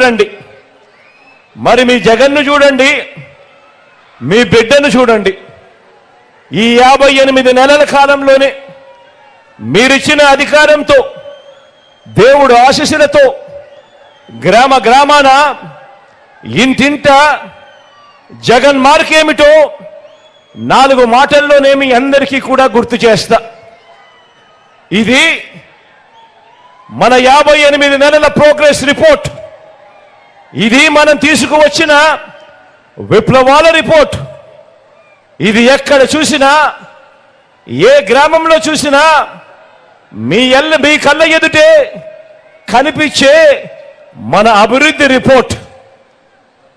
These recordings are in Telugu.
చూడండి, మరి మీ జగన్ను చూడండి, మీ బిడ్డను చూడండి. ఈ 58 నెలల కాలంలోనే మీరిచ్చిన అధికారంతో, దేవుడు ఆశీస్సులతో గ్రామ గ్రామాన ఇంటింట జగన్ మార్కేమిటో 4 మాటల్లోనే మీ అందరికీ కూడా గుర్తు చేస్తా. ఇది మన 58 నెలల ప్రోగ్రెస్ రిపోర్ట్. ఇది మనం తీసుకువచ్చిన విప్లవాల రిపోర్ట్. ఇది ఎక్కడ చూసినా, ఏ గ్రామంలో చూసినా మీ కళ్ళ ఎదుటే కనిపించే మన అభివృద్ధి రిపోర్ట్.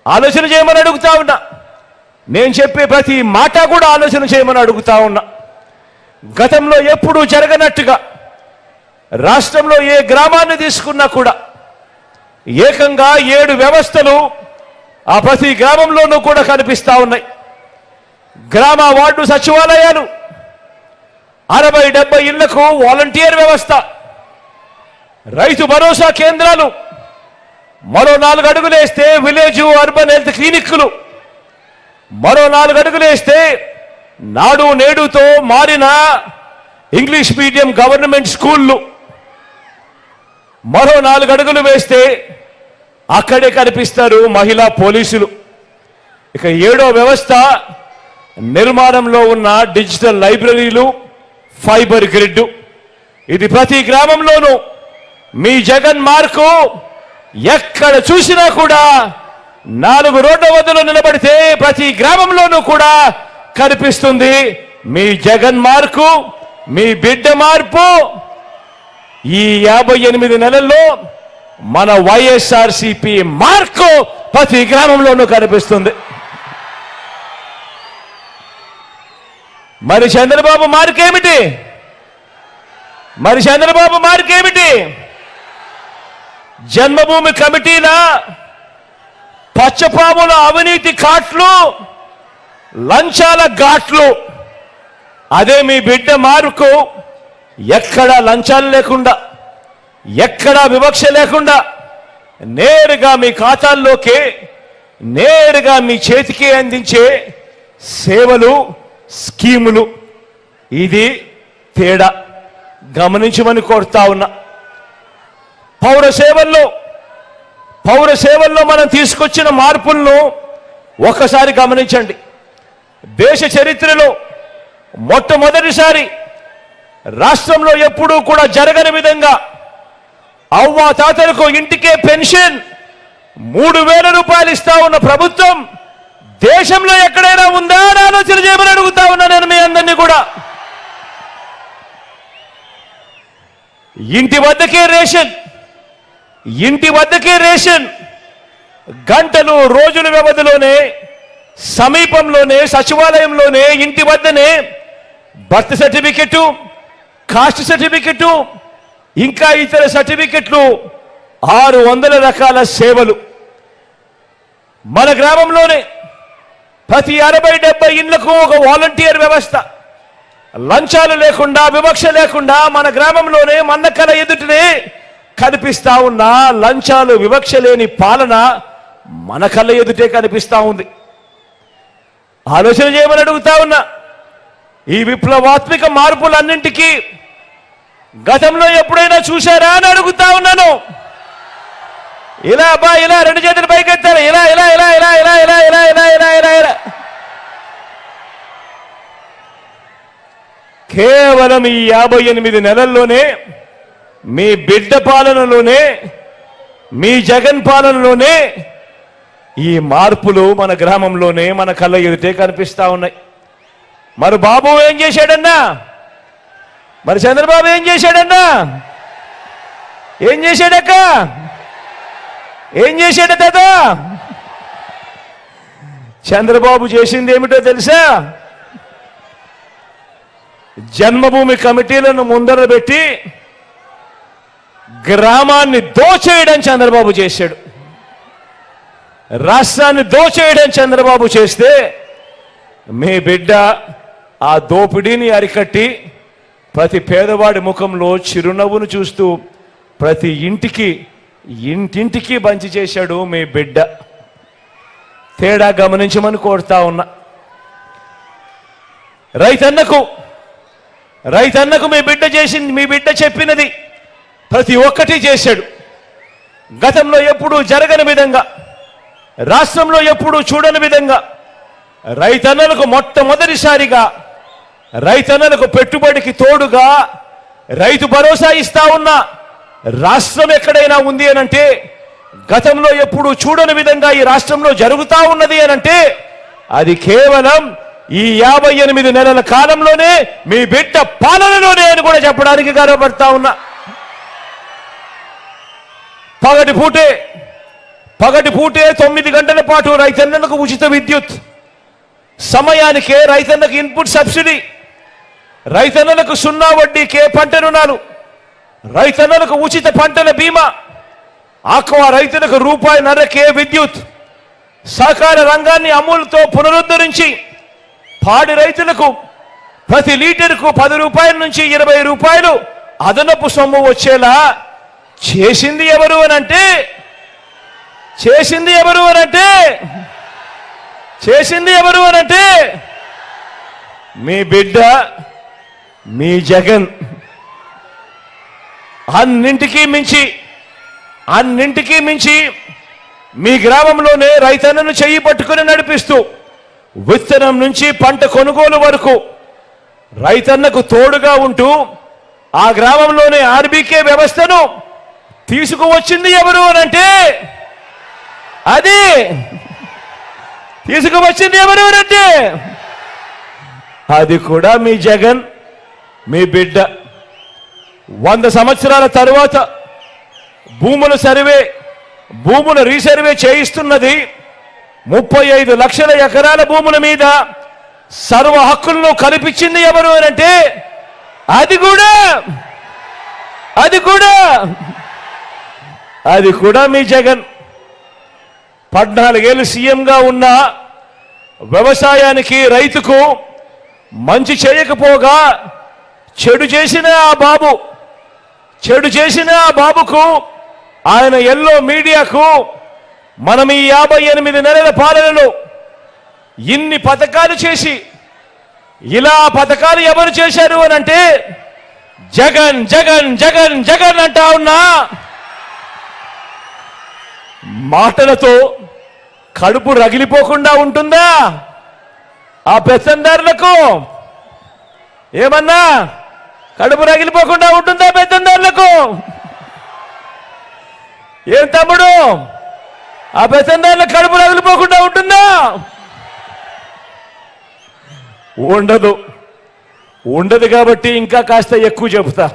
ఆలోచన చేయమని అడుగుతా ఉన్నా. నేను చెప్పే ప్రతి మాట కూడా ఆలోచన చేయమని అడుగుతా ఉన్నా. గతంలో ఎప్పుడూ జరగనట్టుగా రాష్ట్రంలో ఏ గ్రామాన్ని తీసుకున్నా కూడా ఏకంగా 7 వ్యవస్థలు ఆ ప్రతి గ్రామంలోనూ కూడా కనిపిస్తా ఉన్నాయి. గ్రామ వార్డు సచివాలయాలు, 60-70 ఇళ్లకు వాలంటీర్ వ్యవస్థ, రైతు భరోసా కేంద్రాలు, మరో 4 అడుగులేస్తే విలేజ్ అర్బన్ హెల్త్ క్లినిక్లు, మరో 4 అడుగులేస్తే నాడు నేడుతో మారిన ఇంగ్లీష్ మీడియం గవర్నమెంట్ స్కూళ్ళు, మరో 4 అడుగులు వేస్తే అక్కడే కనిపిస్తారు మహిళా పోలీసులు. ఇక 7వ వ్యవస్థ నిర్మాణంలో ఉన్న డిజిటల్ లైబ్రరీలు, ఫైబర్ గ్రిడ్. ఇది ప్రతి గ్రామంలోనూ మీ జగన్ మార్కు ఎక్కడ చూసినా కూడా 4 రోడ్ల వద్దలో నిలబడితే ప్రతి గ్రామంలోనూ కూడా కనిపిస్తుంది మీ జగన్ మార్కు, మీ బిడ్డ మార్పు. ఈ 58 నెలల్లో మన వైఎస్ఆర్సీపీ మార్కు ప్రతి గ్రామంలోనూ కనిపిస్తుంది. మరి చంద్రబాబు మార్కేమిటి? జన్మభూమి కమిటీల పచ్చపాముల అవినీతి కాట్లు, లంచాల ఘాట్లు. అదే మీ బిడ్డ మార్కు. ఎక్కడా లంచాలు లేకుండా, ఎక్కడా వివక్ష లేకుండా నేరుగా మీ ఖాతాల్లోకే, నేరుగా మీ చేతికే అందించే సేవలు, స్కీములు. ఇది తేడా గమనించమని కోరుతా ఉన్నా. పౌర సేవల్లో మనం తీసుకొచ్చిన మార్పులను ఒక్కసారి గమనించండి. దేశ చరిత్రలో మొట్టమొదటిసారి రాష్ట్రంలో ఎప్పుడూ కూడా జరగని విధంగా అవ్వా తాతలకు ఇంటికే పెన్షన్ 3000 రూపాయలు ఇస్తా ఉన్న ప్రభుత్వం దేశంలో ఎక్కడైనా ఉందా అని ఆలోచన చేయమని అడుగుతా ఉన్నా నేను మీ అందరినీ కూడా. ఇంటి వద్దకే రేషన్ గంటలు, రోజుల వ్యవధిలోనే, సమీపంలోనే, సచివాలయంలోనే, ఇంటి వద్దనే బర్త్ సర్టిఫికెట్, కాస్ట్ సర్టిఫికెట్, ఇంకా ఇతర సర్టిఫికెట్లు, 600 రకాల సేవలు. మన గ్రామంలోనే ప్రతి 60-70 ఇళ్లకు ఒక వాలంటీర్ వ్యవస్థ. లంచాలు లేకుండా, వివక్ష లేకుండా మన గ్రామంలోనే మన కళ ఎదుటనే కనిపిస్తా ఉన్న లంచాలు, వివక్ష లేని పాలన మన కళ్ళ ఎదుటే కనిపిస్తా ఉంది. ఆలోచన చేయమని అడుగుతా ఉన్నా. ఈ విప్లవాత్మక మార్పులన్నింటికీ గతంలో ఎప్పుడైనా చూశారా అని అడుగుతా ఉన్నాను. ఇలా 2 చేతులు పైకెత్తారు. ఇలా కేవలం ఈ 58 నెలల్లోనే, మీ బిడ్డ పాలనలోనే, మీ జగన్ పాలనలోనే ఈ మార్పులు మన గ్రామంలోనే, మన కళ్ళ ఎదుటే కనిపిస్తా ఉన్నాయి. మరి బాబు ఏం చేశాడన్నా? మరి చంద్రబాబు ఏం చేశాడన్నా? ఏం చేశాడక్క? ఏం చేశాడ తాత? చంద్రబాబు చేసింది ఏమిటో తెలుసా? జన్మభూమి కమిటీలను ముందర పెట్టి గ్రామాన్ని దోచేయడం చంద్రబాబు చేశాడు. రాష్ట్రాన్ని దోచేయడం చంద్రబాబు చేస్తే మీ బిడ్డ ఆ దోపిడీని అరికట్టి ప్రతి పేదవాడి ముఖంలో చిరునవ్వును చూస్తూ ప్రతి ఇంటికి ఇంటింటికి బంచి చేశాడు మీ బిడ్డ. తేడా గమనించమని కోరుతా ఉన్నా. రైతన్నకు మీ బిడ్డ చేసింది, మీ బిడ్డ చెప్పినది ప్రతి ఒక్కటి చేశాడు. గతంలో ఎప్పుడూ జరగని విధంగా, రాష్ట్రంలో ఎప్పుడూ చూడని విధంగా రైతన్నలకు మొట్టమొదటిసారిగా రైతన్నలకు పెట్టుబడికి తోడుగా రైతు భరోసా ఇస్తా ఉన్న రాష్ట్రం ఎక్కడైనా ఉంది అనంటే, గతంలో ఎప్పుడూ చూడని విధంగా ఈ రాష్ట్రంలో జరుగుతా ఉన్నది అనంటే అది కేవలం ఈ 58 నెలల కాలంలోనే మీ బిడ్డ పాలనలోనే అని కూడా చెప్పడానికి గర్వపడతా ఉన్నా. పగటిపూటే 9 గంటల పాటు రైతన్నలకు ఉచిత విద్యుత్, సమయానికే రైతన్నకు ఇన్పుట్ సబ్సిడీ, రైతన్నలకు 0 వడ్డీకే పంట రుణాలు, రైతన్నలకు ఉచిత పంటల బీమా, ఆక్వా రైతులకు ₹1.5కే విద్యుత్, సహకార రంగాన్ని అమూల్తో పునరుద్ధరించి పాడి రైతులకు ప్రతి లీటర్కు ₹10 నుంచి ₹20 అదనపు సొమ్ము వచ్చేలా చేసింది ఎవరు అనంటే మీ బిడ్డ, మీ జగన్. అన్నింటికీ మించి మీ గ్రామంలోనే రైతన్నను చెయ్యి పట్టుకుని నడిపిస్తూ విత్తనం నుంచి పంట కొనుగోలు వరకు రైతన్నకు తోడుగా ఉంటూ ఆ గ్రామంలోనే ఆర్బీకే వ్యవస్థను తీసుకువచ్చింది ఎవరు అనంటే అది కూడా మీ జగన్, మీ బిడ్డ. 100 సంవత్సరాల తరువాత భూముల రీసర్వే చేయిస్తున్నది 35 లక్షల ఎకరాల భూముల మీద సర్వ హక్కులను కల్పించింది ఎవరు అనంటే అది కూడా మీ జగన్. 14 ఏళ్ళు సీఎంగా ఉన్న వ్యవసాయానికి, రైతుకు మంచి చేయకపోగా చెడు చేసిన ఆ బాబుకు ఆయన ఎల్లో మీడియాకు మనం ఈ 58 నెలల పాలనలో ఇన్ని పథకాలు చేసి, ఇలా పథకాలు ఎవరు చేశారు అనంటే జగన్ జగన్ జగన్ జగన్ అంటా ఉన్నా మాటలతో కడుపు రగిలిపోకుండా ఉంటుందా ఆ పెత్తందారులకు? ఏమన్నా కడుపు రగిలిపోకుండా ఉంటుందా పెత్తందారులకు? ఏం తమ్ముడు, ఆ పెత్తందారులకు కడుపు రగిలిపోకుండా ఉంటుందా? ఉండదు కాబట్టి ఇంకా కాస్త ఎక్కువ చెబుతా.